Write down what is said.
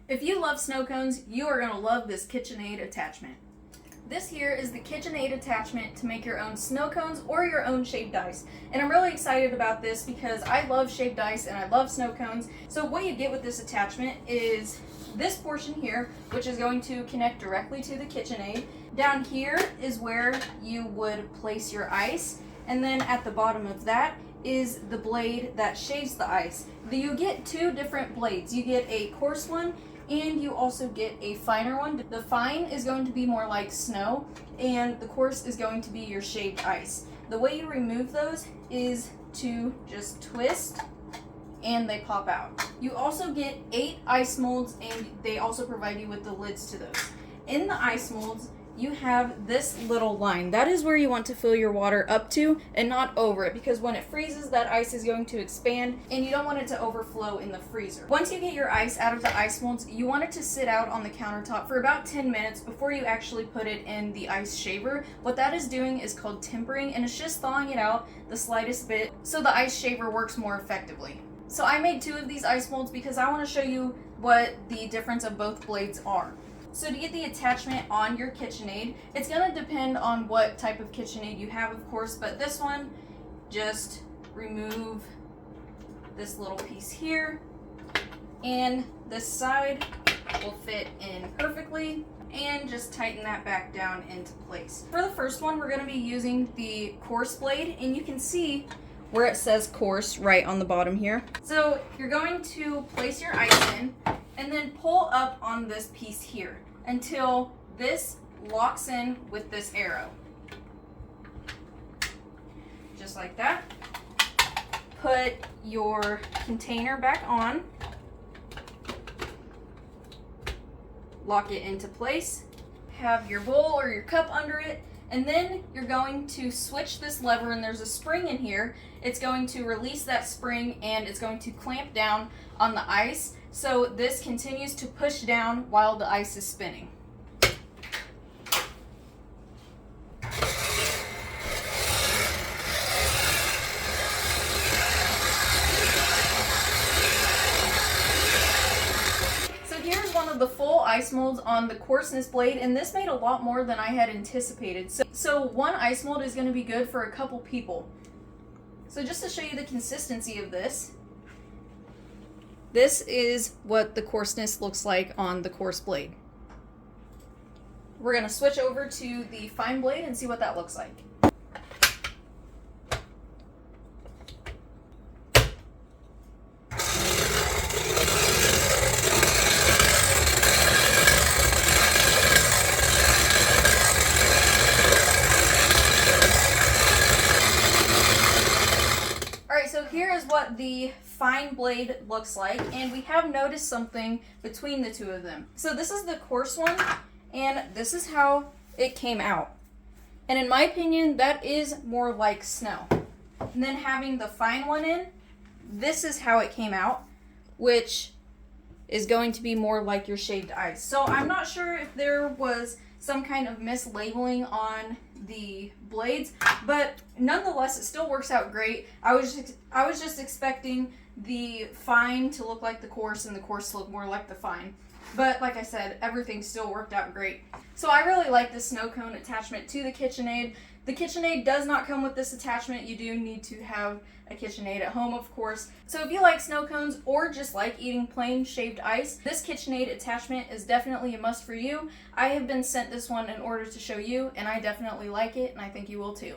If you love snow cones, you are going to love this KitchenAid attachment. This here is the KitchenAid attachment to make your own snow cones or your own shaved ice. And I'm really excited about this because I love shaved ice and I love snow cones. So what you get with this attachment is this portion here, which is going to connect directly to the KitchenAid. Down here is where you would place your ice. And then at the bottom of that is the blade that shaves the ice. You get two different blades. You get a coarse one and you also get a finer one. The fine is going to be more like snow and the coarse is going to be your shaved ice. The way you remove those is to just twist and they pop out. You also get 8 ice molds and they also provide you with the lids to those. In the ice molds, you have this little line. That is where you want to fill your water up to and not over it, because when it freezes, that ice is going to expand and you don't want it to overflow in the freezer. Once you get your ice out of the ice molds, you want it to sit out on the countertop for about 10 minutes before you actually put it in the ice shaver. What that is doing is called tempering, and it's just thawing it out the slightest bit so the ice shaver works more effectively. So I made 2 of these ice molds because I want to show you what the difference of both blades are. So to get the attachment on your KitchenAid, it's going to depend on what type of KitchenAid you have, of course, but this one, just remove this little piece here, and this side will fit in perfectly, and just tighten that back down into place. For the first one, we're going to be using the coarse blade, and you can see where it says coarse right on the bottom here. So you're going to place your ice in, and then pull up on this piece here until this locks in with this arrow. Just like that. Put your container back on. Lock it into place. Have your bowl or your cup under it. And then you're going to switch this lever, and there's a spring in here. It's going to release that spring and it's going to clamp down on the ice. So this continues to push down while the ice is spinning. The full ice molds on the coarseness blade, and this made a lot more than I had anticipated. So one ice mold is going to be good for a couple people. So just to show you the consistency of this, this is what the coarseness looks like on the coarse blade. We're going to switch over to the fine blade and see what that looks like. So here is what the fine blade looks like, and we have noticed something between the two of them. So this is the coarse one, and this is how it came out. And in my opinion, that is more like snow. And then having the fine one in, this is how it came out, which is going to be more like your shaved ice. So I'm not sure if there was some kind of mislabeling on the blades, but nonetheless it still works out great. I was just expecting the fine to look like the coarse and the coarse to look more like the fine, but like I said, everything still worked out great. So I really like this snow cone attachment to the KitchenAid. The KitchenAid does not come with this attachment. You do need to have a KitchenAid at home, of course. So if you like snow cones or just like eating plain shaved ice, this KitchenAid attachment is definitely a must for you. I have been sent this one in order to show you, and I definitely like it, and I think you will too.